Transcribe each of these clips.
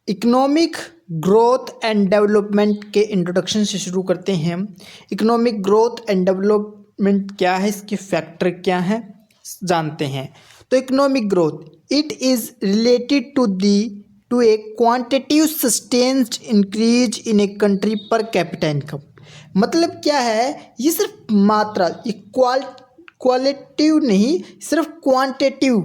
Economic growth and development के introduction से शुरू करते हैं हम। इकोनॉमिक ग्रोथ एंड डेवलपमेंट क्या है, इसके फैक्टर क्या हैं, जानते हैं। तो economic growth it is related to a quantitative sustained increase in a country per capita income. मतलब क्या है, ये सिर्फ मात्रा, ये क्वालिटिव नहीं, सिर्फ क्वांटिटिव,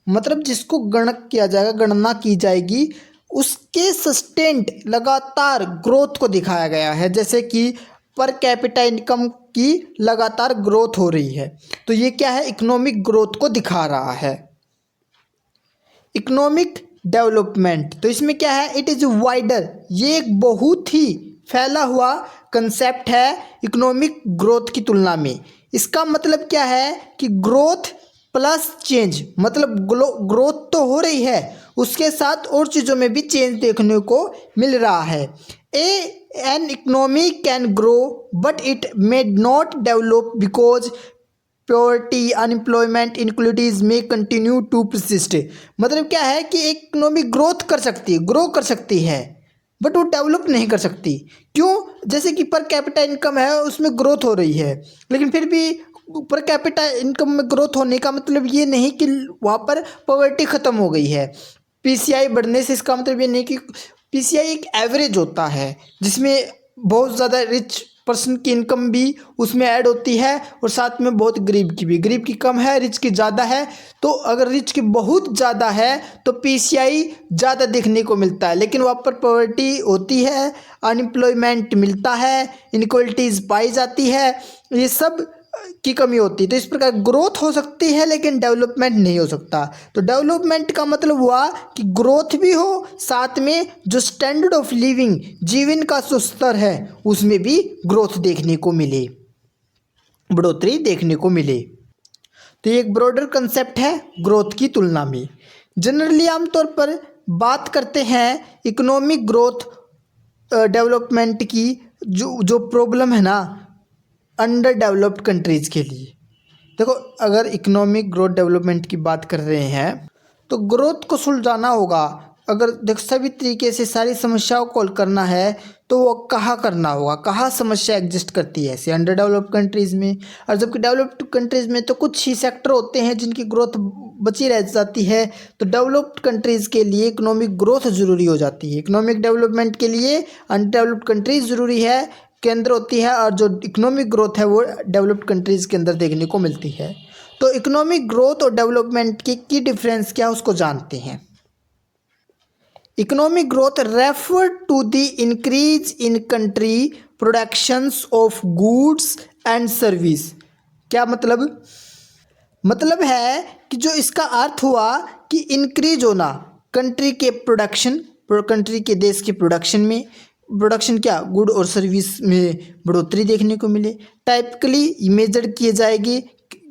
मतलब जिसको गणक किया जाएगा, गणना की जाएगी, उसके सस्टेंट लगातार ग्रोथ को दिखाया गया है। जैसे कि पर कैपिटा इनकम की लगातार ग्रोथ हो रही है, तो ये क्या है, इकोनॉमिक ग्रोथ को दिखा रहा है। इकोनॉमिक डेवलपमेंट, तो इसमें क्या है, इट इज़ वाइडर, ये एक बहुत ही फैला हुआ कंसेप्ट है इकोनॉमिक ग्रोथ की तुलना में। इसका मतलब क्या है कि ग्रोथ प्लस चेंज, मतलब ग्रोथ तो हो रही है, उसके साथ और चीज़ों में भी चेंज देखने को मिल रहा है। An economy can grow but it may not develop because purity unemployment inequalities में कंटिन्यू टू परसिस्ट। मतलब क्या है कि एक इकोनॉमी ग्रोथ कर सकती है, ग्रो कर सकती है, बट वो डेवलप नहीं कर सकती। क्यों? जैसे कि पर कैपिटा इनकम है, उसमें ग्रोथ हो रही है, लेकिन फिर भी पर कैपिटा इनकम में ग्रोथ होने का मतलब ये नहीं कि वहाँ पर पॉवर्टी ख़त्म हो गई है। पीसीआई बढ़ने से इसका मतलब ये नहीं कि पीसीआई एक एवरेज होता है जिसमें बहुत ज़्यादा रिच पर्सन की इनकम भी उसमें ऐड होती है और साथ में बहुत गरीब की भी। गरीब की कम है, रिच की ज़्यादा है, तो अगर रिच की बहुत ज़्यादा है तो पीसीआई ज़्यादा देखने को मिलता है, लेकिन वहाँ पर पॉवर्टी होती है, अनएम्प्लॉयमेंट मिलता है, इनक्वालिटीज़ पाई जाती है, ये सब की कमी होती है। तो इस प्रकार ग्रोथ हो सकती है लेकिन डेवलपमेंट नहीं हो सकता। तो डेवलपमेंट का मतलब हुआ कि ग्रोथ भी हो, साथ में जो स्टैंडर्ड ऑफ लिविंग, जीवन का जो स्तर है, उसमें भी ग्रोथ देखने को मिले, बढ़ोतरी देखने को मिले। तो ये एक ब्रॉडर कंसेप्ट है ग्रोथ की तुलना में। जनरली आमतौर पर बात करते हैं इकोनॉमिक ग्रोथ डेवलपमेंट की, जो प्रॉब्लम है ना अंडर डेवलप्ड कंट्रीज़ के लिए। देखो, अगर इकोनॉमिक ग्रोथ डेवलपमेंट की बात कर रहे हैं तो ग्रोथ को सुलझाना होगा। अगर देख सभी तरीके से सारी समस्याओं को हल करना है तो वो कहाँ करना होगा, कहाँ समस्या एग्जिस्ट करती है, ऐसे अंडर डेवलप्ड कंट्रीज़ में। और जबकि डेवलप्ड कंट्रीज़ में तो कुछ ही सेक्टर होते हैं जिनकी ग्रोथ बची रह जाती है। तो डेवलप्ड कंट्रीज़ के लिए इकोनॉमिक ग्रोथ ज़रूरी हो जाती है। इकोनॉमिक डेवलपमेंट के लिए अंडर डेवलप्ड कंट्रीज़ ज़रूरी है, केंद्र होती है, और जो इकोनॉमिक ग्रोथ है वो डेवलप्ड कंट्रीज़ के अंदर देखने को मिलती है। तो इकोनॉमिक ग्रोथ और डेवलपमेंट की डिफरेंस क्या है उसको जानते हैं। Economic growth refer to the increase in country productions of goods and service. क्या मतलब है कि जो इसका अर्थ हुआ कि इंक्रीज होना कंट्री के प्रोडक्शन, कंट्री के देश के प्रोडक्शन में, प्रोडक्शन क्या, गुड और सर्विस में बढ़ोतरी देखने को मिले। टाइपिकली मेजर किए जाएगी,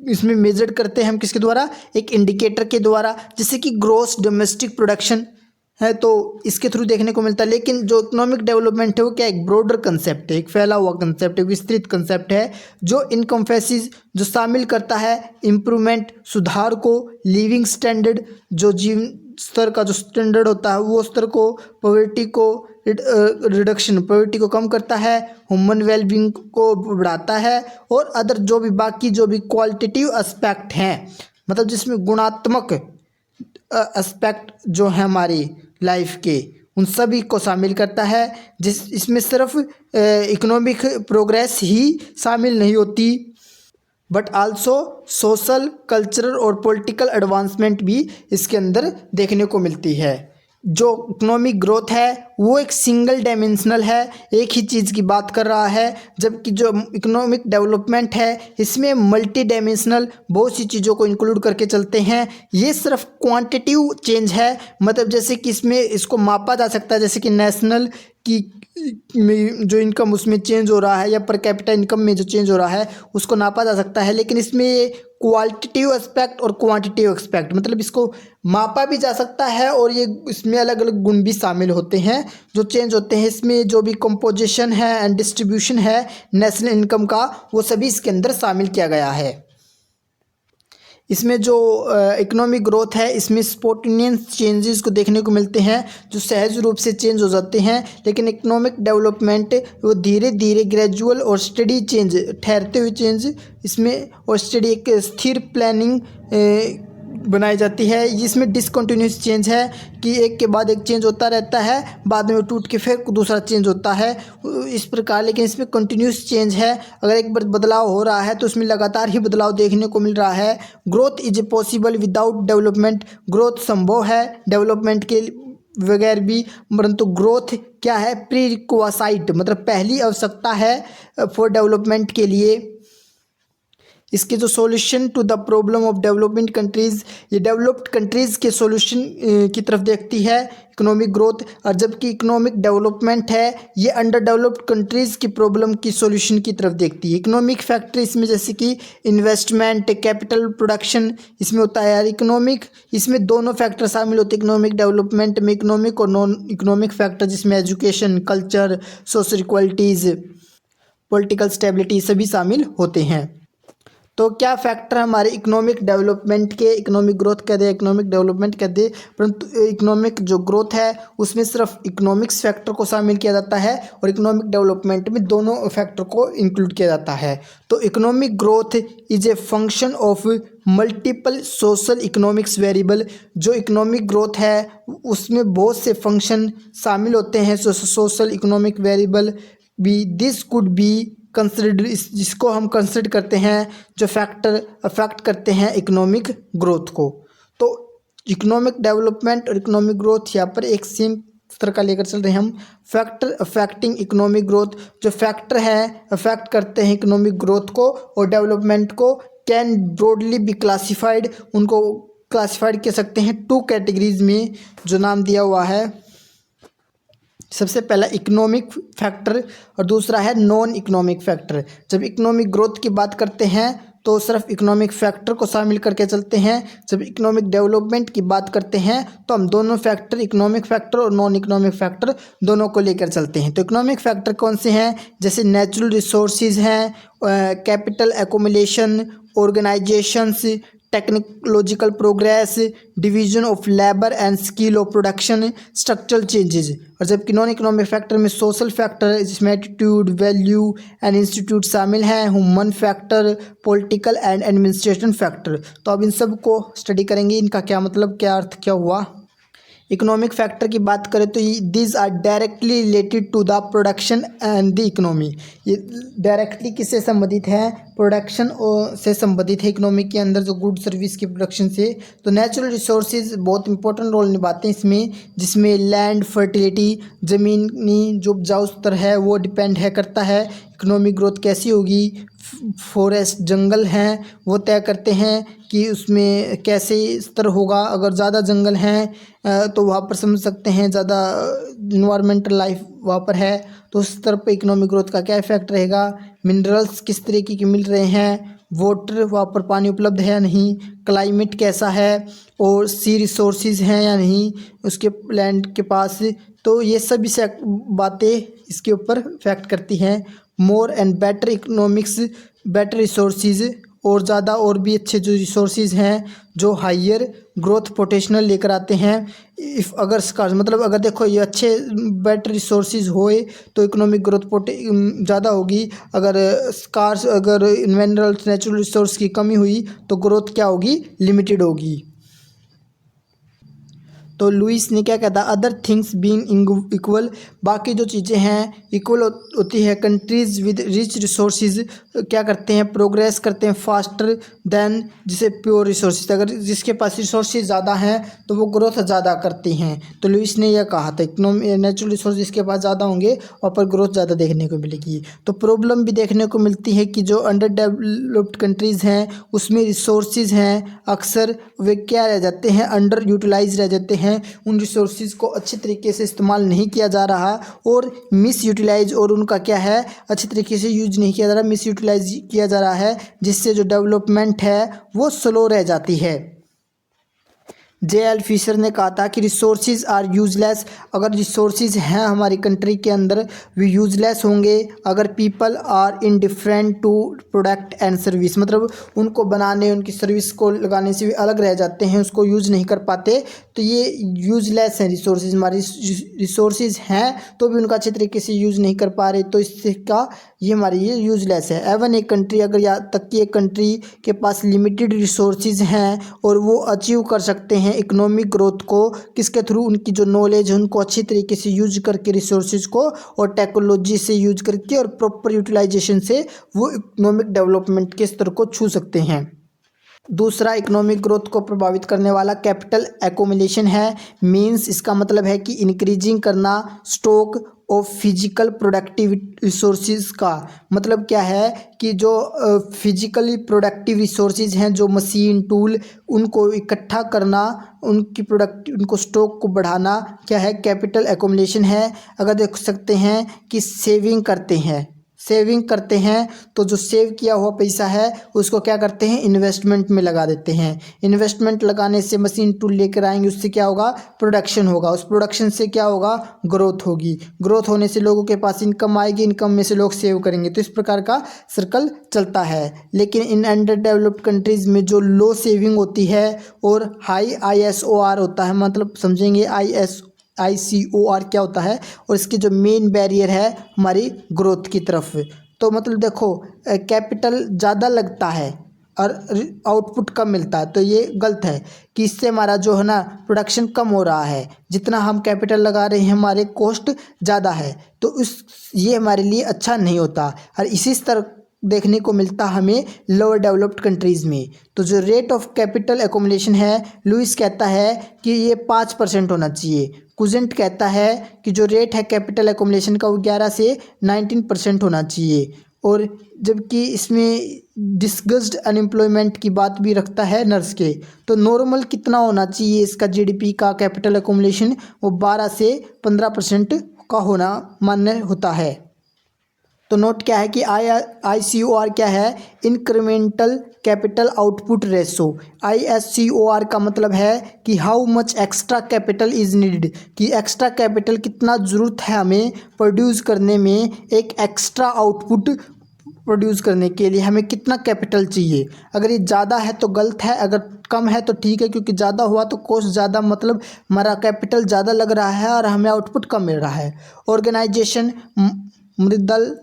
इसमें मेजर करते हैं हम किसके द्वारा, एक इंडिकेटर के द्वारा, जैसे कि ग्रॉस डोमेस्टिक प्रोडक्शन है, तो इसके थ्रू देखने को मिलता है। लेकिन जो इकोनॉमिक डेवलपमेंट है वो क्या, एक ब्रॉडर कंसेप्ट है, एक फैला हुआ कंसेप्ट है, विस्तृत कंसेप्ट है, जो इनकम्फेसिस, जो शामिल करता है इम्प्रूवमेंट, सुधार को, लिविंग स्टैंडर्ड, जो जीवन स्तर का जो स्टैंडर्ड होता है वो स्तर को, पॉवर्टी को रिडक्शन, पॉवर्टी को कम करता है, ह्यूमन वेलबींग को बढ़ाता है, और अदर जो भी बाकी जो भी क्वालिटेटिव एस्पेक्ट हैं, मतलब जिसमें गुणात्मक एस्पेक्ट जो है हमारी लाइफ के, उन सभी को शामिल करता है। इसमें सिर्फ इकोनॉमिक प्रोग्रेस ही शामिल नहीं होती, बट आल्सो सोशल, कल्चरल और पॉलिटिकल एडवांसमेंट भी इसके अंदर देखने को मिलती है। जो इकोनॉमिक ग्रोथ है वो एक सिंगल डायमेंशनल है, एक ही चीज़ की बात कर रहा है, जबकि जो इकोनॉमिक डेवलपमेंट है इसमें मल्टी डायमेंशनल बहुत सी चीज़ों को इंक्लूड करके चलते हैं। ये सिर्फ क्वांटिटिव चेंज है, मतलब जैसे कि इसमें इसको मापा जा सकता है, जैसे कि नेशनल की में जो इनकम उसमें चेंज हो रहा है, या पर कैपिटा इनकम में जो चेंज हो रहा है उसको नापा जा सकता है। लेकिन इसमें क्वालिटेटिव एस्पेक्ट और क्वांटिटेटिव एस्पेक्ट, मतलब इसको मापा भी जा सकता है और ये इसमें अलग अलग गुण भी शामिल होते हैं जो चेंज होते हैं। इसमें जो भी कंपोजिशन है एंड डिस्ट्रीब्यूशन है नेशनल इनकम का, वो सभी इसके अंदर शामिल किया गया है। इसमें जो इकोनॉमिक ग्रोथ है इसमें स्पॉन्टेनियस चेंजेस को देखने को मिलते हैं जो सहज रूप से चेंज हो जाते हैं, लेकिन इकोनॉमिक डेवलपमेंट वो धीरे धीरे ग्रेजुअल और स्टडी चेंज, ठहरते हुए चेंज इसमें, और स्टडी एक स्थिर प्लानिंग बनाई जाती है। इसमें डिसकंटिन्यूस चेंज है कि एक के बाद एक चेंज होता रहता है, बाद में टूट के फिर दूसरा चेंज होता है इस प्रकार। लेकिन इसमें कंटिन्यूस चेंज है, अगर एक बार बदलाव हो रहा है तो उसमें लगातार ही बदलाव देखने को मिल रहा है। Growth is possible without development, growth संभव है डेवलपमेंट के बगैर भी, परंतु ग्रोथ क्या है, प्री रिक्वाइसाइट मतलब पहली आवश्यकता है फॉर डेवलपमेंट के लिए। इसके जो solution to the problem of development countries, ये डेवलप्ड कंट्रीज़ के सॉल्यूशन की तरफ देखती है इकोनॉमिक ग्रोथ, और जबकि इकोनॉमिक डेवलपमेंट है ये अंडर डेवलप्ड कंट्रीज़ की प्रॉब्लम की सॉल्यूशन की तरफ देखती है। इकोनॉमिक फैक्टर इसमें जैसे कि इन्वेस्टमेंट, कैपिटल प्रोडक्शन इसमें होता है यार इकोनॉमिक, इसमें दोनों फैक्टर शामिल होते हैं इकोनॉमिक डेवलपमेंट में, इकोनॉमिक और नॉन इकोनॉमिक फैक्टर जिसमें education, culture, social equalities, political stability सभी शामिल होते हैं। तो क्या फैक्टर हमारे इकोनॉमिक डेवलपमेंट के, इकोनॉमिक ग्रोथ कह दे, इकोनॉमिक डेवलपमेंट कह दे, परंतु इकोनॉमिक जो ग्रोथ है उसमें सिर्फ इकोनॉमिक्स फैक्टर को शामिल किया जाता है और इकोनॉमिक डेवलपमेंट में दोनों फैक्टर को इंक्लूड किया जाता है। तो economic growth is a function of multiple social economics variable, जो इकोनॉमिक ग्रोथ है उसमें बहुत से फंक्शन शामिल होते हैं सोशल इकोनॉमिक वेरिएबल भी, दिस कुड बी कंसिडर, जिसको हम कंसिडर करते हैं जो फैक्टर अफेक्ट करते हैं इकोनॉमिक ग्रोथ को। तो इकोनॉमिक डेवलपमेंट और इकोनॉमिक ग्रोथ यहाँ पर एक सेम तरह का लेकर चल रहे हैं हम। फैक्टर अफेक्टिंग इकोनॉमिक ग्रोथ, जो फैक्टर है अफेक्ट करते हैं इकोनॉमिक ग्रोथ को और डेवलपमेंट को, कैन ब्रॉडली बी क्लासिफाइड, उनको क्लासिफाइड कर सकते हैं टू कैटेगरीज में जो नाम दिया हुआ है। सबसे पहला इकोनॉमिक फैक्टर और दूसरा है नॉन इकोनॉमिक फैक्टर। जब इकोनॉमिक ग्रोथ की बात करते हैं तो सिर्फ इकोनॉमिक फैक्टर को शामिल करके चलते हैं, जब इकोनॉमिक डेवलपमेंट की बात करते हैं तो हम दोनों फैक्टर, इकोनॉमिक फैक्टर और नॉन इकोनॉमिक फैक्टर दोनों को लेकर चलते हैं। तो इकोनॉमिक फैक्टर कौन से हैं, जैसे नेचुरल रिसोर्सेज हैं, capital accumulation, organisations, technological progress, division of labour and skill of production, structural changes. और जबकि नॉन इकोनॉमिक फैक्टर में सोशल फैक्टर जिसमें एटीट्यूड, वैल्यू एंड इंस्टीट्यूट शामिल हैं, human factor, political and administration factor. तो अब इन सब को स्टडी करेंगे, इनका क्या मतलब, क्या अर्थ क्या हुआ। इकोनॉमिक फैक्टर की बात करें तो these are directly related to the production and the economy, ये डायरेक्टली किससे संबंधित है, प्रोडक्शन से संबंधित है इकोनॉमी के अंदर, जो गुड सर्विस की प्रोडक्शन से। तो नेचुरल रिसोर्सेज बहुत इंपॉर्टेंट रोल निभाते हैं इसमें, जिसमें लैंड फर्टिलिटी, ज़मीनी जो उपजाऊ स्तर है वो डिपेंड है करता है इकोनॉमिक ग्रोथ कैसी होगी। फॉरेस्ट जंगल हैं वो तय करते हैं कि उसमें कैसे स्तर होगा, अगर ज़्यादा जंगल हैं तो वहाँ पर समझ सकते हैं ज़्यादा इन्वायरमेंटल लाइफ वहाँ पर है तो उस स्तर पर इकोनॉमिक ग्रोथ का क्या इफेक्ट रहेगा। मिनरल्स किस तरीके के मिल रहे हैं, वाटर वहाँ पर पानी उपलब्ध है या नहीं, क्लाइमेट कैसा है, और सी रिसोर्सेज हैं या नहीं उसके लैंड के पास। तो ये सभी से बातें इसके ऊपर इफेक्ट करती हैं। More and better economics, better resources, और ज़्यादा और भी अच्छे जो रिसोर्सेज हैं जो हाइयर ग्रोथ पोटेंशियल लेकर आते हैं। इफ़ अगर स्कार्स मतलब अगर देखो ये अच्छे बेटर रिसोर्सेज होए तो इकोनॉमिक ग्रोथ ज़्यादा होगी, अगर स्कार्स, अगर मिनरल्स, नेचुरल रिसोर्स की कमी हुई तो ग्रोथ क्या होगी, लिमिटेड होगी। तो लुइस ने क्या कहता, अदर थिंग्स बीइंग इक्वल, बाकी जो चीज़ें हैं इक्वल होती है, कंट्रीज विद रिच रिसोर्सेज क्या करते हैं, प्रोग्रेस करते हैं फास्टर देन जिसे प्योर रिसोर्सेज, अगर जिसके पास रिसोर्सेज ज़्यादा हैं तो वो ग्रोथ ज़्यादा करती हैं। तो लुइस ने यह कहा था इकोनॉमी नेचुरल रिसोर्स जिसके पास ज़्यादा होंगे वहाँ पर ग्रोथ ज़्यादा देखने को मिलेगी। तो प्रॉब्लम भी देखने को मिलती है कि जो अंडर डेवलप्ड कंट्रीज़ हैं उसमें रिसोर्सेज हैं अक्सर वे क्या रह जाते हैं, अंडर यूटिलाइज रह जाते हैं, उन रिसोर्सेज को अच्छे तरीके से इस्तेमाल नहीं किया जा रहा और मिस यूटिलाइज, और उनका क्या है अच्छे तरीके से यूज नहीं किया जा रहा, मिस यूटिलाइज किया जा रहा है, जिससे जो डेवलपमेंट है वो स्लो रह जाती है। J.L. फिशर ने कहा था कि रिसोर्सेज आर यूजलेस, अगर रिसोर्सेज हैं हमारी कंट्री के अंदर वे यूजलेस होंगे अगर people are indifferent to product and service, मतलब उनको बनाने उनकी सर्विस को लगाने से भी अलग रह जाते हैं, उसको यूज़ नहीं कर पाते, तो ये यूजलेस हैं रिसोर्सेज। हमारी रिसोर्सेज हैं तो भी उनका अच्छे तरीके से यूज़ नहीं कर पा रहे, तो इससे का ये हमारी ये यूजलेस है। एवन एक कंट्री, अगर यहाँ तक कि एक कंट्री के पास लिमिटेड रिसोर्सेज हैं और वो अचीव कर सकते हैं इकोनॉमिक ग्रोथ को किसके थ्रू, उनकी जो नॉलेज है उनको अच्छी तरीके से यूज करके रिसोर्सेज को और टेक्नोलॉजी से यूज करके और प्रॉपर यूटिलाइजेशन से वो इकोनॉमिक डेवलपमेंट के स्तर को छू सकते हैं। दूसरा इकोनॉमिक ग्रोथ को प्रभावित करने वाला कैपिटल एक्यूमुलेशन है। मींस इसका मतलब है कि इंक्रीजिंग करना stock of physical productive resources का मतलब क्या है कि जो फिजिकली प्रोडक्टिव रिसोर्सेज हैं, जो मशीन टूल, उनको इकट्ठा करना, उनको स्टॉक को बढ़ाना क्या है, कैपिटल एक्यूमुलेशन है। अगर देख सकते हैं कि सेविंग करते हैं तो जो सेव किया हुआ पैसा है उसको क्या करते हैं, इन्वेस्टमेंट में लगा देते हैं। इन्वेस्टमेंट लगाने से मशीन टूल लेकर आएंगे, उससे क्या होगा, प्रोडक्शन होगा, उस प्रोडक्शन से क्या होगा, ग्रोथ होगी, ग्रोथ होने से लोगों के पास इनकम आएगी, इनकम में से लोग सेव करेंगे, तो इस प्रकार का सर्कल चलता है। लेकिन इन अंडर डेवलप्ड कंट्रीज़ में जो लो सेविंग होती है और हाई ISOR होता है, मतलब समझेंगे ICOR क्या होता है, और इसकी जो मेन बैरियर है हमारी ग्रोथ की तरफ। तो मतलब देखो कैपिटल ज़्यादा लगता है और आउटपुट कम मिलता है, तो ये गलत है कि इससे हमारा जो है ना प्रोडक्शन कम हो रहा है, जितना हम कैपिटल लगा रहे हैं हमारे कॉस्ट ज़्यादा है, तो ये हमारे लिए अच्छा नहीं होता। और इसी स्तर देखने को मिलता हमें लोअर डेवलप्ड कंट्रीज़ में। तो जो रेट ऑफ कैपिटल एक्यूमुलेशन है, लुइस कहता है कि ये 5% होना चाहिए। कुजेंट कहता है कि जो रेट है कैपिटल एक्यूमुलेशन का वो 11 से 19% होना चाहिए। और जबकि इसमें डिस्कस्ड अनएम्प्लॉयमेंट की बात भी रखता है नर्स के, तो नॉर्मल कितना होना चाहिए इसका GDP का कैपिटल एक्यूमुलेशन, वो 12 से 15% का होना मान्य होता है। तो नोट क्या है कि ICOR क्या है, incremental capital output ratio. ISCOR का मतलब है कि how much extra capital is needed, कि एक्स्ट्रा कैपिटल कितना ज़रूरत है हमें प्रोड्यूस करने में, एक एक्स्ट्रा आउटपुट प्रोड्यूस करने के लिए हमें कितना कैपिटल चाहिए। अगर ये ज़्यादा है तो गलत है, अगर कम है तो ठीक है, क्योंकि ज़्यादा हुआ तो कॉस्ट ज़्यादा, मतलब हमारा कैपिटल ज़्यादा लग रहा है और हमें आउटपुट कम मिल रहा है। ऑर्गेनाइजेशन मृदल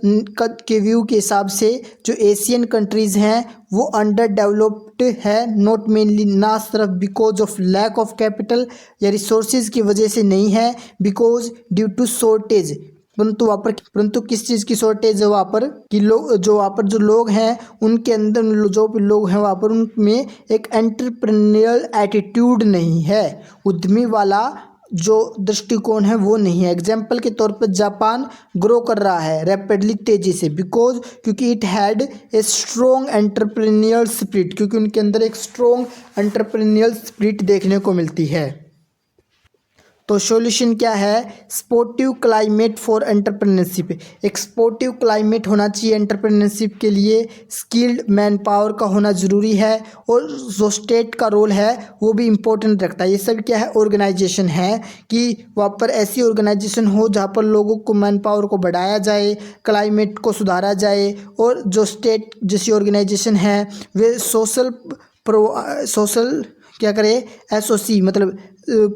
के व्यू के हिसाब से जो एशियन कंट्रीज़ हैं वो अंडर डेवलप्ड है, नॉट मेनली, ना सिर्फ because of lack of capital या रिसोर्सेज की वजह से नहीं है, बिकॉज ड्यू टू शॉर्टेज, परंतु किस चीज़ की शॉर्टेज है वहाँ पर कि जो लोग हैं उनके अंदर, जो भी लोग हैं वहाँ पर उनमें एक एंटरप्रेन्योरियल एटीट्यूड नहीं है, उद्यमी वाला जो दृष्टिकोण है वो नहीं है। एग्जाम्पल के तौर पर जापान ग्रो कर रहा है रैपिडली, तेज़ी से, क्योंकि it had a strong entrepreneurial spirit, क्योंकि उनके अंदर एक स्ट्रॉन्ग एंटरप्रेन्योरियल स्पिरिट देखने को मिलती है। तो सॉल्यूशन क्या है, स्पोर्टिव क्लाइमेट फॉर एंटरप्रेन्योरशिप। एक स्पोर्टिव क्लाइमेट होना चाहिए एंटरप्रेन्योरशिप के लिए, स्किल्ड मैन पावर का होना ज़रूरी है, और जो स्टेट का रोल है वो भी इम्पोर्टेंट रखता है। ये सब क्या है, ऑर्गेनाइजेशन है, कि वहाँ पर ऐसी ऑर्गेनाइजेशन हो जहाँ पर लोगों को मैन पावर को बढ़ाया जाए, क्लाइमेट को सुधारा जाए, और जो स्टेट जैसी ऑर्गेनाइजेशन है वे सोशल क्या करे, SOC मतलब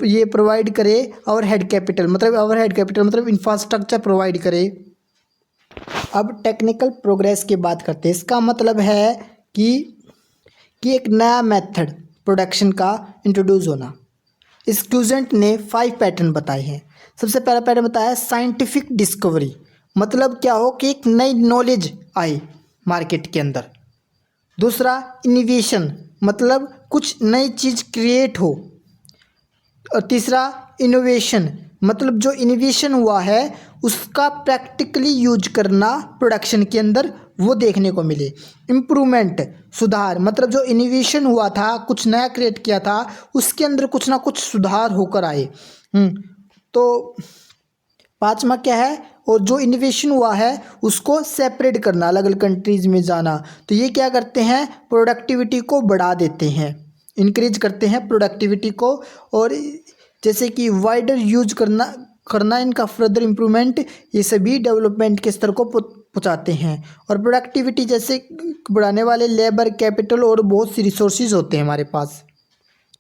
ये प्रोवाइड करे, ओवरहेड कैपिटल मतलब इंफ्रास्ट्रक्चर प्रोवाइड करे। अब टेक्निकल प्रोग्रेस की बात करते हैं। इसका मतलब है कि एक नया मेथड प्रोडक्शन का इंट्रोड्यूस होना। इस क्यूजेंट ने 5 पैटर्न बताए हैं। सबसे पहला पैटर्न बताया साइंटिफिक डिस्कवरी, मतलब क्या हो कि एक नई नॉलेज आए मार्केट के अंदर। दूसरा इनोवेशन, मतलब कुछ नई चीज़ क्रिएट हो। और तीसरा इनोवेशन, मतलब जो इनोवेशन हुआ है उसका प्रैक्टिकली यूज करना प्रोडक्शन के अंदर, वो देखने को मिले। इम्प्रूवमेंट, सुधार, मतलब जो इनोवेशन हुआ था, कुछ नया क्रिएट किया था, उसके अंदर कुछ ना कुछ सुधार होकर आए। तो 5वां क्या है, और जो इनोवेशन हुआ है उसको सेपरेट करना, अलग अलग कंट्रीज़ में जाना, तो ये क्या करते हैं, प्रोडक्टिविटी को बढ़ा देते हैं। इंक्रीज करते हैं प्रोडक्टिविटी को, और जैसे कि वाइडर यूज करना इनका फर्दर इम्प्रूवमेंट, ये सभी डेवलपमेंट के स्तर को पहुँचाते हैं। और प्रोडक्टिविटी जैसे बढ़ाने वाले लेबर, कैपिटल और बहुत सी रिसोर्सेज होते हैं हमारे पास।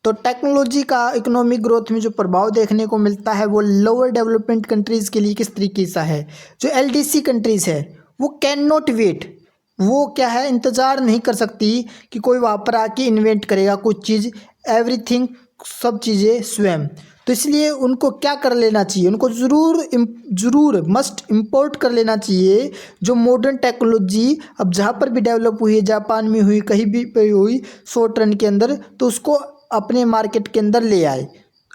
तो टेक्नोलॉजी का इकोनॉमिक ग्रोथ में जो प्रभाव देखने को मिलता है वो लोअर डेवलपमेंट कंट्रीज़ के लिए किस तरीके से है। जो LDC कंट्रीज़ है वो कैन नॉट वेट, वो क्या है, इंतज़ार नहीं कर सकती कि कोई वहाँ पर आके इन्वेंट करेगा कुछ चीज़, एवरीथिंग, सब चीज़ें स्वयं। तो इसलिए उनको क्या कर लेना चाहिए, उनको ज़रूर मस्ट इम्पोर्ट कर लेना चाहिए जो मॉडर्न टेक्नोलॉजी अब जहाँ पर भी डेवलप हुई है, जापान में हुई, कहीं भी हुई, शॉर्ट रन के अंदर, तो उसको अपने मार्केट के अंदर ले आए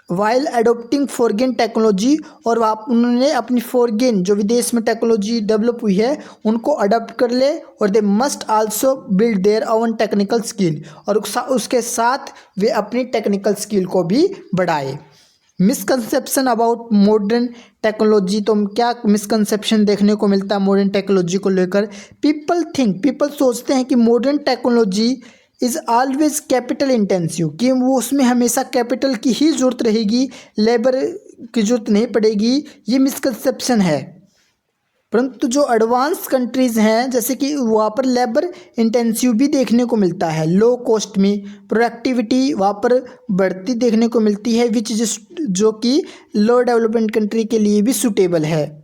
वाइल एडोप्टिंग फॉरेन टेक्नोलॉजी। और उन्होंने अपनी फॉरेन जो विदेश में टेक्नोलॉजी डेवलप हुई है उनको अडॉप्ट कर ले, और they must also build their own technical skill, और उसके साथ वे अपनी टेक्निकल स्किल को भी बढ़ाए। मिसकंसेप्शन अबाउट मॉडर्न टेक्नोलॉजी, तो क्या मिसकंसेप्शन देखने को मिलता है मॉडर्न टेक्नोलॉजी को लेकर। पीपल सोचते हैं कि modern technology is always capital intensive, कि वो उसमें हमेशा कैपिटल की ही ज़रूरत रहेगी, लेबर की ज़रूरत नहीं पड़ेगी, ये मिसकंसेप्शन है। परंतु जो एडवांस कंट्रीज़ हैं जैसे कि वहाँ पर लेबर इंटेंसिव भी देखने को मिलता है, लो कॉस्ट में प्रोडक्टिविटी वहाँ पर बढ़ती देखने को मिलती है, विच जो कि लो डेवलपमेंट कंट्री के लिए भी सूटेबल है।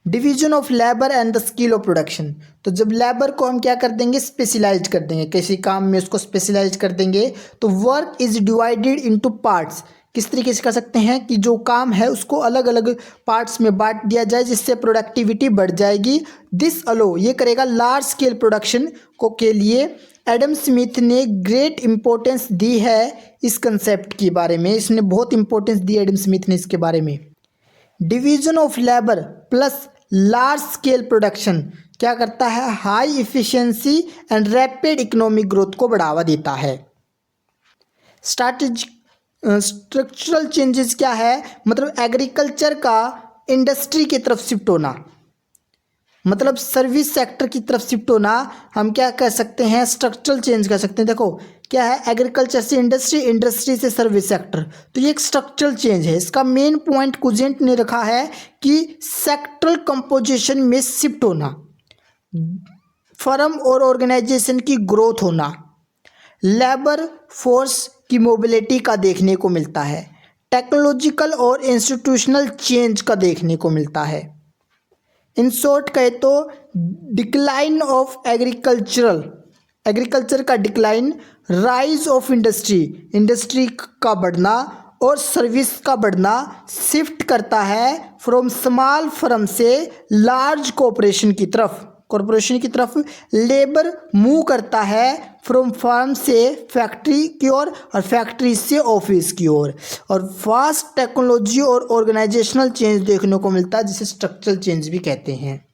Division of labour and the skill of production, तो जब लेबर को हम क्या कर देंगे, स्पेशलाइज कर देंगे, किसी काम में उसको स्पेशलाइज कर देंगे, तो work is divided into parts. किस तरीके से कर सकते हैं कि जो काम है उसको अलग अलग पार्ट्स में बांट दिया जाए जिससे प्रोडक्टिविटी बढ़ जाएगी। दिस अलो, ये करेगा लार्ज स्केल प्रोडक्शन को के लिए। एडम स्मिथ ने ग्रेट इंपॉर्टेंस दी है इस कंसेप्ट के बारे में, इसने बहुत इंपॉर्टेंस दी एडम स्मिथ ने इसके बारे में। Division of labour plus large scale production क्या करता है, high efficiency and rapid economic growth को बढ़ावा देता है। स्ट्रक्चरल चेंजेस क्या है, मतलब एग्रीकल्चर का इंडस्ट्री की तरफ शिफ्ट होना, मतलब सर्विस सेक्टर की तरफ शिफ्ट होना, हम क्या कह सकते हैं, स्ट्रक्चरल चेंज कर सकते हैं। देखो क्या है, एग्रीकल्चर से इंडस्ट्री, इंडस्ट्री से सर्विस सेक्टर, तो ये एक स्ट्रक्चरल चेंज है। इसका मेन पॉइंट कुजेंट ने रखा है कि सेक्टरल कंपोजिशन में शिफ्ट होना, फर्म और ऑर्गेनाइजेशन की ग्रोथ होना, लेबर फोर्स की मोबिलिटी का देखने को मिलता है, टेक्नोलॉजिकल और इंस्टीट्यूशनल चेंज का देखने को मिलता है। इन शॉर्ट कहे तो डिक्लाइन ऑफ एग्रीकल्चर का डिक्लाइन, राइज ऑफ इंडस्ट्री का बढ़ना और सर्विस का बढ़ना शिफ्ट करता है फ्रॉम स्मॉल फर्म से लार्ज कॉरपोरेशन की तरफ। लेबर मूव करता है फ्रॉम फार्म से फैक्ट्री की ओर और फैक्ट्री से ऑफिस की ओर। और फास्ट टेक्नोलॉजी और ऑर्गेनाइजेशनल चेंज देखने को मिलता है जिसे स्ट्रक्चरल चेंज भी कहते हैं।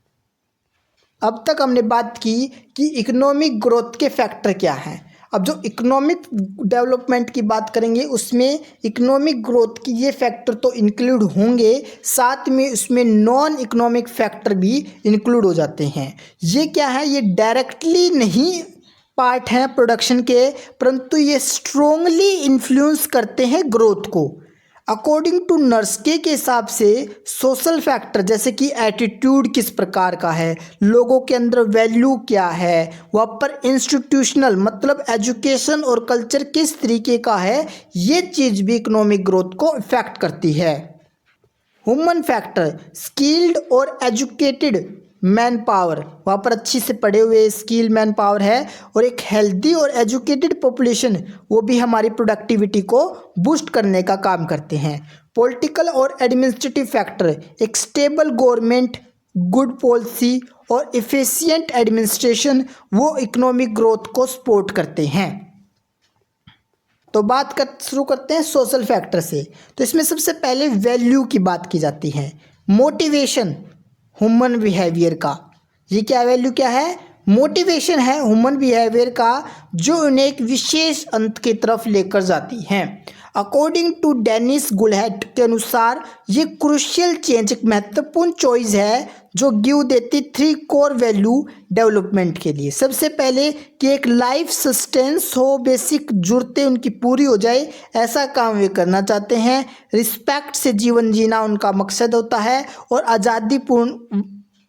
अब तक हमने बात की कि इकोनॉमिक ग्रोथ के फैक्टर क्या हैं। अब जो इकोनॉमिक डेवलपमेंट की बात करेंगे उसमें इकोनॉमिक ग्रोथ की ये फैक्टर तो इंक्लूड होंगे, साथ में उसमें नॉन इकोनॉमिक फैक्टर भी इंक्लूड हो जाते हैं। ये क्या है, ये डायरेक्टली नहीं पार्ट हैं प्रोडक्शन के, परंतु ये स्ट्रोंगली इन्फ्लुएंस करते हैं ग्रोथ को। अकॉर्डिंग टू नर्स्के के हिसाब से सोशल फैक्टर जैसे कि एटीट्यूड किस प्रकार का है, लोगों के अंदर वैल्यू क्या है, वहाँ पर इंस्टीट्यूशनल मतलब एजुकेशन और कल्चर किस तरीके का है, ये चीज़ भी इकोनॉमिक ग्रोथ को इफेक्ट करती है। ह्यूमन फैक्टर, स्किल्ड और एजुकेटेड मैन पावर, वहाँ पर अच्छी से पढ़े हुए स्किल मैन पावर है, और एक हेल्दी और एजुकेटेड पॉपुलेशन, वो भी हमारी प्रोडक्टिविटी को बूस्ट करने का काम करते हैं। पॉलिटिकल और एडमिनिस्ट्रेटिव फैक्टर, एक स्टेबल गवर्नमेंट, गुड पॉलिसी और एफिशिएंट एडमिनिस्ट्रेशन, वो इकोनॉमिक ग्रोथ को सपोर्ट करते हैं। तो शुरू करते हैं सोशल फैक्टर से। तो इसमें सबसे पहले वैल्यू की बात की जाती है। मोटिवेशन ह्यूमन बिहेवियर का, ये क्या वैल्यू क्या है, मोटिवेशन है ह्यूमन बिहेवियर का जो उन्हें एक विशेष अंत की तरफ लेकर जाती हैं। अकॉर्डिंग टू डेनिस गुलहेट के अनुसार ये क्रूशियल चेंज एक महत्वपूर्ण चॉइस है जो गिव देती 3 कोर वैल्यू डेवलपमेंट के लिए। सबसे पहले कि एक लाइफ सस्टेंस हो, बेसिक ज़रूरतें उनकी पूरी हो जाए, ऐसा काम वे करना चाहते हैं। रिस्पेक्ट से जीवन जीना उनका मकसद होता है और आज़ादी पूर्ण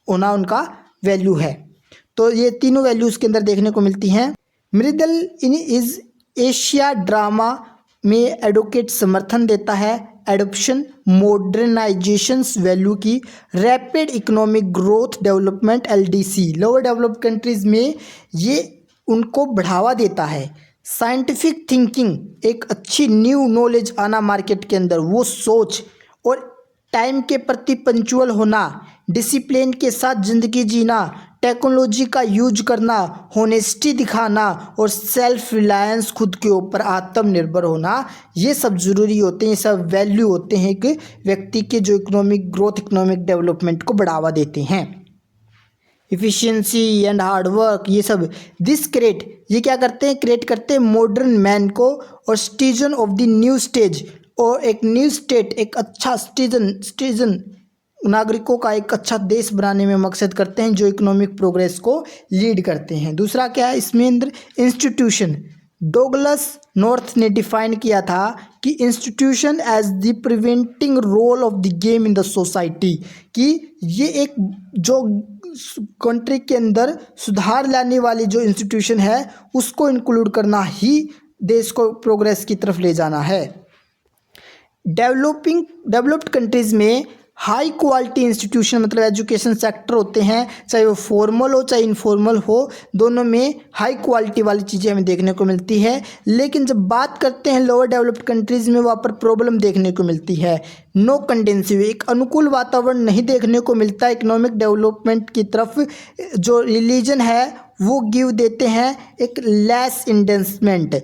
होना उनका वैल्यू है। तो ये तीनों वैल्यूज़ के अंदर देखने को मिलती हैं। मृदल इन इज एशिया ड्रामा में एडवोकेट समर्थन देता है एडॉप्शन मॉडर्नाइजेशंस वैल्यू की। Rapid economic growth development LDC lower developed countries में ये उनको बढ़ावा देता है। साइंटिफिक थिंकिंग एक अच्छी न्यू नॉलेज आना मार्केट के अंदर, वो सोच और टाइम के प्रति पंचुअल होना, डिसिप्लिन के साथ ज़िंदगी जीना, टेक्नोलॉजी का यूज करना, होनेस्टी दिखाना और सेल्फ रिलायंस खुद के ऊपर आत्मनिर्भर होना, ये सब ज़रूरी होते हैं। ये सब वैल्यू होते हैं एक व्यक्ति के जो इकोनॉमिक ग्रोथ इकोनॉमिक डेवलपमेंट को बढ़ावा देते हैं। इफ़िशियंसी एंड हार्डवर्क ये सब दिस क्रिएट ये क्या करते हैं, क्रिएट करते हैं मॉडर्न मैन को और citizen of the new stage, और एक न्यू स्टेट एक अच्छा सिटीजन नागरिकों का एक अच्छा देश बनाने में मकसद करते हैं जो इकोनॉमिक प्रोग्रेस को लीड करते हैं। दूसरा क्या है इसमें अंदर इंस्टीट्यूशन। डोगलस नॉर्थ ने डिफाइन किया था कि institution as the preventing role of the game in the society, कि ये एक जो कंट्री के अंदर सुधार लाने वाली जो इंस्टीट्यूशन है उसको इंक्लूड करना ही देश को प्रोग्रेस की तरफ ले जाना है। डेवलप्ड कंट्रीज़ में हाई क्वालिटी इंस्टीट्यूशन मतलब एजुकेशन सेक्टर होते हैं, चाहे वो फॉर्मल हो चाहे इनफॉर्मल हो, दोनों में हाई क्वालिटी वाली चीज़ें हमें देखने को मिलती है। लेकिन जब बात करते हैं लोअर डेवलप्ड कंट्रीज़ में, वहाँ पर प्रॉब्लम देखने को मिलती है। नो कंडेंसिव एक अनुकूल वातावरण नहीं देखने को मिलता इकोनॉमिक डेवलपमेंट की तरफ। जो रिलीजन है वो गिव देते हैं एक लेस इन्वेस्टमेंट,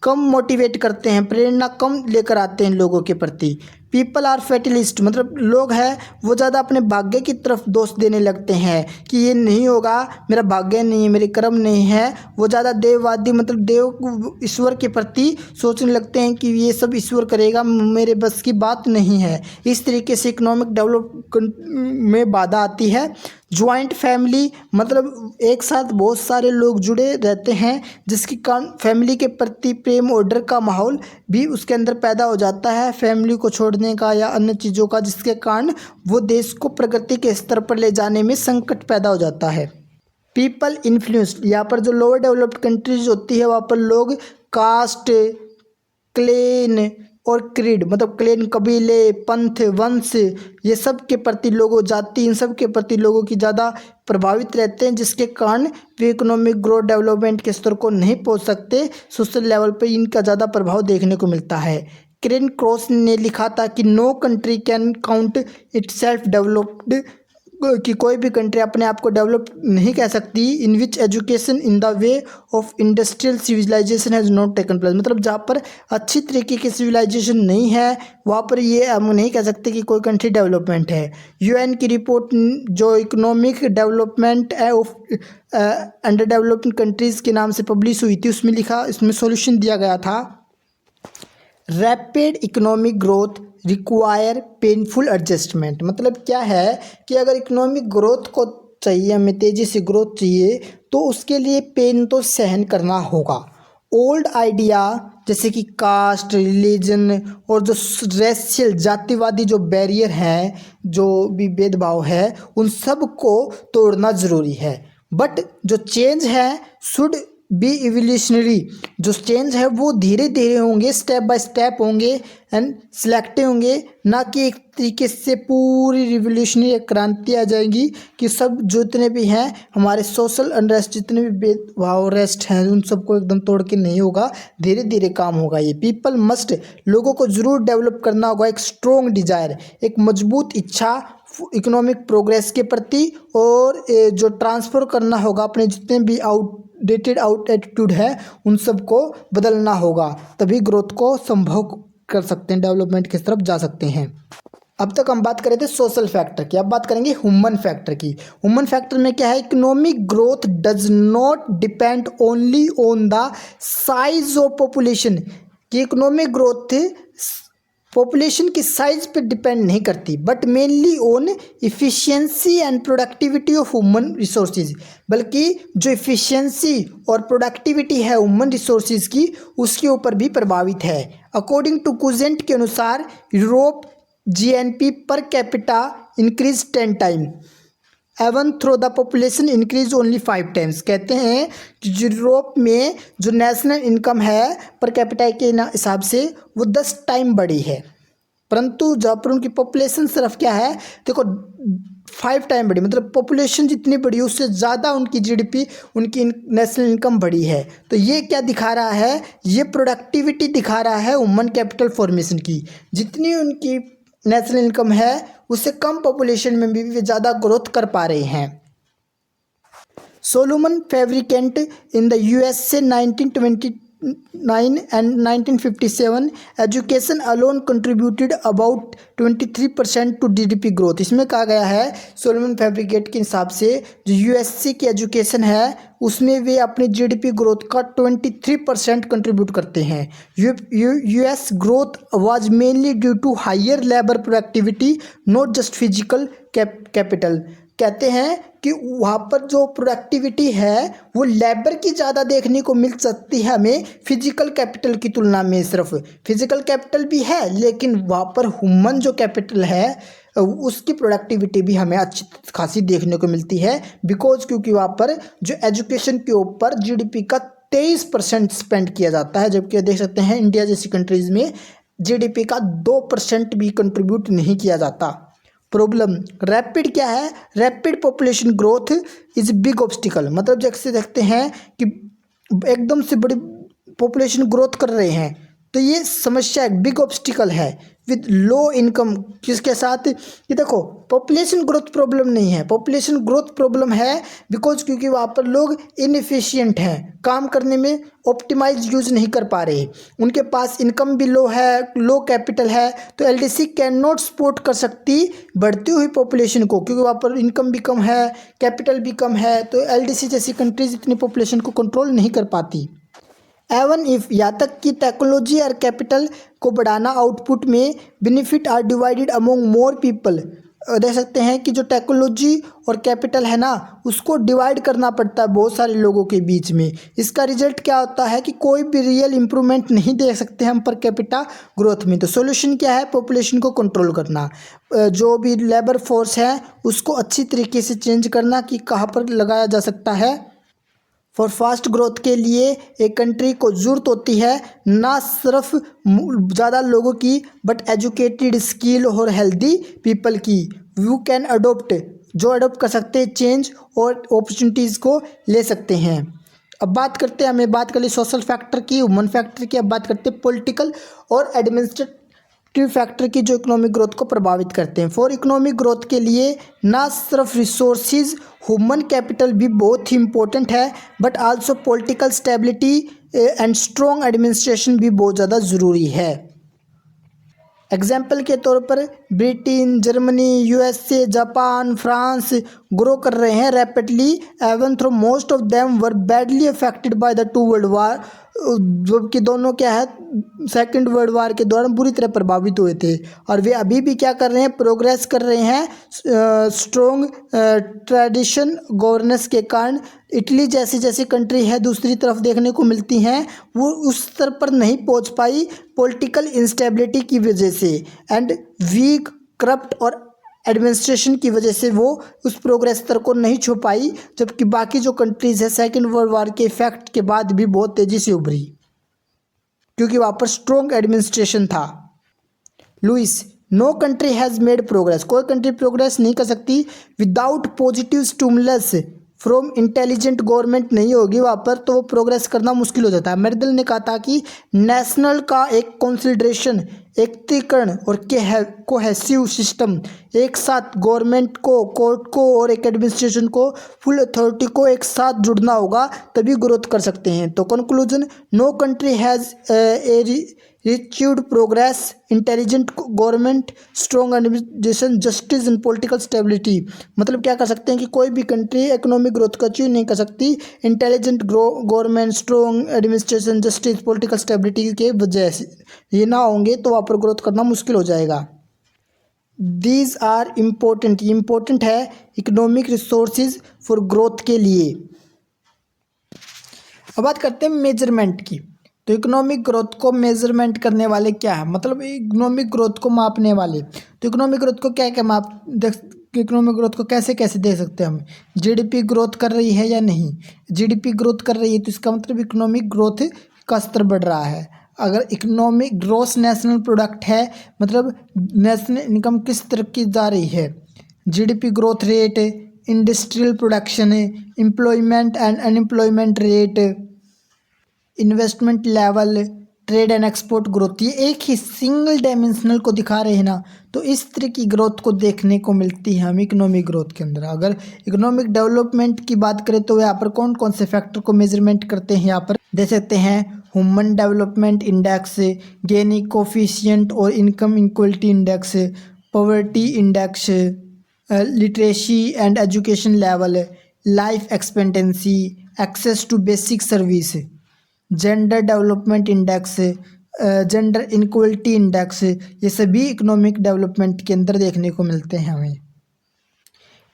कम मोटिवेट करते हैं, प्रेरणा कम लेकर आते हैं लोगों के प्रति। पीपल आर फैटलिस्ट मतलब लोग हैं वो ज़्यादा अपने भाग्य की तरफ दोष देने लगते हैं कि ये नहीं होगा, मेरा भाग्य नहीं है, मेरे कर्म नहीं है। वो ज़्यादा देववादी मतलब देव ईश्वर के प्रति सोचने लगते हैं कि ये सब ईश्वर करेगा, मेरे बस की बात नहीं है। इस तरीके से इकोनॉमिक डेवलपमेंट में बाधा आती है। ज्वाइंट फैमिली मतलब एक साथ बहुत सारे लोग जुड़े रहते हैं जिसके कारण फैमिली के प्रति प्रेम और डर का माहौल भी उसके अंदर पैदा हो जाता है, फैमिली को छोड़ने का या अन्य चीज़ों का, जिसके कारण वो देश को प्रगति के स्तर पर ले जाने में संकट पैदा हो जाता है। पीपल इन्फ्लुएंस यहाँ पर जो लोअर डेवलप्ड कंट्रीज होती है वहाँ पर लोग कास्ट, क्लेन और क्रीड मतलब क्लेन कबीले, पंथ, वंश ये सब के प्रति लोगों, जाति, इन सब के प्रति लोगों की ज़्यादा प्रभावित रहते हैं, जिसके कारण वे इकोनॉमिक ग्रोथ डेवलपमेंट के स्तर को नहीं पहुंच सकते। सोशल लेवल पे इनका ज़्यादा प्रभाव देखने को मिलता है। क्रेन क्रॉस ने लिखा था कि no country can count itself developed, कि कोई भी कंट्री अपने आप को डेवलप नहीं कह सकती in which education in the way of industrial civilisation has not taken place, मतलब जहाँ पर अच्छी तरीके की सिविलाइजेशन नहीं है वहाँ पर ये हम नहीं कह सकते कि कोई कंट्री डेवलपमेंट है। UN की रिपोर्ट जो economic development of under developed countries के नाम से पब्लिश हुई थी उसमें लिखा, इसमें सॉल्यूशन दिया गया था rapid economic growth require painful adjustment. मतलब क्या है कि अगर इकोनॉमिक ग्रोथ को चाहिए, हमें तेज़ी से ग्रोथ चाहिए तो उसके लिए पेन तो सहन करना होगा। ओल्ड आइडिया जैसे कि कास्ट, रिलीजन और जो रेशियल जातिवादी जो बैरियर हैं, जो भी भेदभाव है, उन सब को तोड़ना ज़रूरी है। बट जो चेंज है शुड बी इवोल्यूशनरी, जो चेंज है वो धीरे धीरे होंगे, स्टेप बाय स्टेप होंगे एंड सिलेक्टिव होंगे, ना कि एक तरीके से पूरी रिवोल्यूशनरी एक क्रांति आ जाएगी कि सब जितने भी हैं हमारे सोशल अनरेस्ट, जितने भी भेदभाव रेस्ट हैं उन सबको एकदम तोड़ के नहीं होगा, धीरे धीरे काम होगा। ये पीपल मस्ट, लोगों को ज़रूर डेवलप करना होगा एक स्ट्रॉन्ग डिज़ायर, एक मजबूत इच्छा इकोनॉमिक प्रोग्रेस के प्रति, और जो ट्रांसफ़र करना होगा अपने जितने भी आउटडेटेड एटीट्यूड है उन सब को बदलना होगा, तभी ग्रोथ को संभव कर सकते हैं, डेवलपमेंट की तरफ जा सकते हैं। अब तक हम बात कर रहे थे सोशल फैक्टर की, अब बात करेंगे ह्यूमन फैक्टर की। ह्यूमन फैक्टर में क्या है, economic growth does not depend only on the size of population, कि इकोनॉमिक ग्रोथ पॉपुलेशन की साइज पे डिपेंड नहीं करती, but mainly on efficiency and productivity of human resources, बल्कि जो इफ़िशियंसी और प्रोडक्टिविटी है ह्यूमन रिसोर्सेज की, उसके ऊपर भी प्रभावित है। अकॉर्डिंग टू कुजेंट के अनुसार Europe GNP per capita increase 10 time even through the population increase only 5 times. कहते हैं कि यूरोप में जो नेशनल इनकम है पर कैपिटा के हिसाब से वो 10 टाइम बढ़ी है, परंतु जहाँ पर उनकी पॉपुलेशन सिर्फ क्या है, देखो 5 टाइम बढ़ी, मतलब पॉपुलेशन जितनी बढ़ी उससे ज़्यादा उनकी जीडीपी, उनकी नेशनल इनकम बढ़ी है। तो ये क्या दिखा रहा है, ये प्रोडक्टिविटी दिखा रहा है ह्यूमन कैपिटल फॉर्मेशन की। जितनी उनकी नेशनल इनकम है उससे कम पॉपुलेशन में भी वे ज़्यादा ग्रोथ कर पा रहे हैं। Solomon Fabricant in the USA 1929 and 1957 education alone contributed about 23% to GDP growth. इसमें कहा गया है सोलोमन फैब्रिकेट के हिसाब से जो यूएसए की एजुकेशन है उसमें वे अपनी जीडीपी ग्रोथ का 23% कंट्रीब्यूट करते हैं। US growth was mainly due to higher labour productivity, not just physical capital. कहते हैं कि वहाँ पर जो प्रोडक्टिविटी है वो लेबर की ज़्यादा देखने को मिल सकती है हमें फिजिकल कैपिटल की तुलना में। सिर्फ फिजिकल कैपिटल भी है लेकिन वहाँ पर ह्यूमन जो कैपिटल है उसकी प्रोडक्टिविटी भी हमें अच्छी खासी देखने को मिलती है, बिकॉज क्योंकि वहाँ पर जो एजुकेशन के ऊपर जीडीपी का 23% स्पेंड किया जाता है, जबकि देख सकते हैं इंडिया जैसी कंट्रीज़ में जीडीपी का 2% भी कंट्रीब्यूट नहीं किया जाता। प्रॉब्लम रैपिड क्या है, rapid population growth is big obstacle, मतलब जैसे देखते हैं कि एकदम से बड़ी पॉपुलेशन ग्रोथ कर रहे हैं तो ये समस्या एक बिग ऑब्स्टिकल है विद लो इनकम। किसके साथ, ये देखो पॉपुलेशन ग्रोथ प्रॉब्लम नहीं है, पॉपुलेशन ग्रोथ प्रॉब्लम है बिकॉज क्योंकि वहाँ पर लोग इनएफिशिएंट हैं, काम करने में ऑप्टिमाइज यूज नहीं कर पा रहे, उनके पास इनकम भी लो है, लो कैपिटल है, तो एलडीसी कैन नॉट सपोर्ट कर सकती बढ़ती हुई पॉपुलेशन को, क्योंकि वहाँ पर इनकम भी कम है, कैपिटल भी कम है, तो एलडीसी जैसी कंट्रीज इतनी पॉपुलेशन को कंट्रोल नहीं कर पाती। एवन इफ, यहाँ तक कि टेक्नोलॉजी और कैपिटल को बढ़ाना आउटपुट में benefit are divided among more people. देख सकते हैं कि जो टेक्नोलॉजी और कैपिटल है ना उसको डिवाइड करना पड़ता है बहुत सारे लोगों के बीच में। इसका रिजल्ट क्या होता है कि कोई भी रियल इम्प्रूवमेंट नहीं देख सकते हम पर कैपिटा ग्रोथ में। तो सॉल्यूशन क्या है, पॉपुलेशन को कंट्रोल करना, जो भी लेबर फोर्स है उसको अच्छी तरीके से चेंज करना कि कहाँ पर लगाया जा सकता है। फॉर फास्ट ग्रोथ के लिए एक कंट्री को ज़रूरत होती है ना सिर्फ ज़्यादा लोगों की बट एजुकेटेड, स्किल और हेल्दी पीपल की। यू कैन अडोप्ट, जो अडोप्ट कर सकते हैं चेंज और अपॉर्चुनिटीज़ को ले सकते हैं। अब बात करते हैं, हमें बात कर ली सोशल फैक्टर की, ह्यूमन फैक्टर की, अब बात करते हैं पॉलिटिकल और एडमिनिस्ट्रेटिव फैक्टर की जो इकोनॉमिक ग्रोथ को प्रभावित करते हैं। फॉर इकोनॉमिक ग्रोथ के लिए ना सिर्फ रिसोर्सेज, ह्यूमन कैपिटल भी बहुत ही इम्पोर्टेंट है but also political stability and strong administration भी बहुत ज़्यादा ज़रूरी है। एग्जाम्पल के तौर पर Britain, Germany, USA, Japan, France grow कर रहे हैं rapidly even through most of them were badly affected by the 2 world war, जबकि दोनों क्या है सेकंड वर्ल्ड वार के दौरान बुरी तरह प्रभावित हुए थे और वे अभी भी क्या कर रहे हैं, प्रोग्रेस कर रहे हैं स्ट्रॉन्ग ट्रेडिशन गवर्नेंस के कारण। इटली जैसी जैसी कंट्री है दूसरी तरफ देखने को मिलती हैं वो उस स्तर पर नहीं पहुंच पाई पॉलिटिकल इंस्टेबिलिटी की वजह से एंड वीक, करप्ट और एडमिनिस्ट्रेशन की वजह से वो उस प्रोग्रेस स्तर को नहीं छू पाई, जबकि बाकी जो कंट्रीज़ है सेकेंड वर्ल्ड वार के इफेक्ट के बाद भी बहुत तेज़ी से उभरी क्योंकि वहाँ पर स्ट्रॉन्ग एडमिनिस्ट्रेशन था। Lewis, no country has made progress, कोई कंट्री प्रोग्रेस नहीं कर सकती without positive stimulus from intelligent government नहीं होगी वहाँ पर तो वो प्रोग्रेस करना मुश्किल हो जाता है। मेर्डल ने कहा था कि नेशनल का एक कंसोलिडेशन, एकीकरण और कोहेसिव सिस्टम, एक साथ गवर्नमेंट को, कोर्ट को और एक एडमिनिस्ट्रेशन को, फुल अथॉरिटी को एक साथ जुड़ना होगा तभी ग्रोथ कर सकते हैं। तो conclusion, no country has a achieved progress, intelligent government, strong administration, justice and political stability। मतलब क्या कर सकते हैं कि कोई भी कंट्री इकोनॉमिक ग्रोथ को अचीव नहीं कर सकती intelligent government, strong administration, justice, political stability के वजह से। ये ना होंगे तो वहाँ पर ग्रोथ करना मुश्किल हो जाएगा। दीज आर इम्पोर्टेंट, ये इम्पोर्टेंट है इकोनॉमिक रिसोर्सेज फॉर ग्रोथ के लिए। अब बात करते हैं मेजरमेंट की। तो इकोनॉमिक ग्रोथ को मेजरमेंट करने वाले क्या है, मतलब इकोनॉमिक ग्रोथ को मापने वाले। तो इकोनॉमिक ग्रोथ को क्या क्या इकोनॉमिक ग्रोथ को कैसे कैसे देख सकते हैं हम। जीडीपी ग्रोथ कर रही है या नहीं, जीडीपी ग्रोथ कर रही है तो इसका मतलब इकोनॉमिक ग्रोथ का स्तर बढ़ रहा है। अगर इकोनॉमिक ग्रॉस नेशनल प्रोडक्ट है मतलब नेशनल इनकम किस तरह की जा रही है, GDP growth rate, industrial production, employment and unemployment rate, investment level, trade and export growth, ये एक ही सिंगल डायमेंशनल को दिखा रहे हैं ना। तो इस तरह की ग्रोथ को देखने को मिलती है हम इकोनॉमिक ग्रोथ के अंदर। अगर इकोनॉमिक डेवलपमेंट की बात करें तो यहाँ पर कौन कौन से फैक्टर को मेजरमेंट करते हैं, यहाँ पर देख सकते हैं human development index, Gini coefficient और income inequality index, poverty index, literacy and education level, life expectancy, access to basic service, gender development index, gender inequality index, ये सभी इकोनॉमिक डेवलपमेंट के अंदर देखने को मिलते हैं हमें।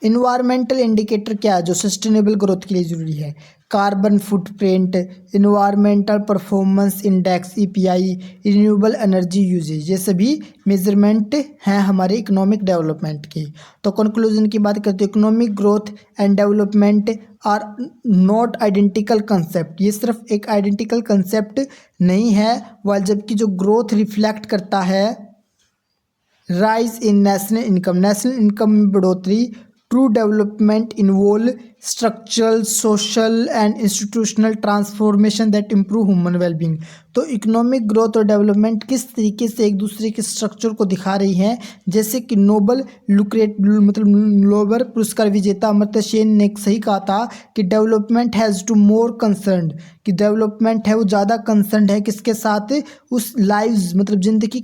इन्वायरमेंटल इंडिकेटर क्या है जो सस्टेनेबल ग्रोथ के लिए ज़रूरी है, carbon footprint, environmental performance index EPI, renewable energy usage, ये सभी मेजरमेंट हैं हमारे इकोनॉमिक डेवलपमेंट की। तो कंक्लूजन की बात करते हैं, economic growth and development are not identical concept, ये सिर्फ एक आइडेंटिकल कंसेप्ट नहीं है, वाल जबकि जो ग्रोथ रिफ्लेक्ट करता है राइज इन नेशनल इनकम में बढ़ोतरी, true development involve structural, social and institutional transformation that improve human wellbeing. तो इकोनॉमिक ग्रोथ और डेवलपमेंट किस तरीके से एक दूसरे के स्ट्रक्चर को दिखा रही हैं, जैसे कि नोबल पुरस्कार विजेता अमर्त्य सेन ने सही कहा था कि development has to more concern, कि डेवलपमेंट है वो ज़्यादा कंसर्न है किसके साथ, उस लाइव्स मतलब ज़िंदगी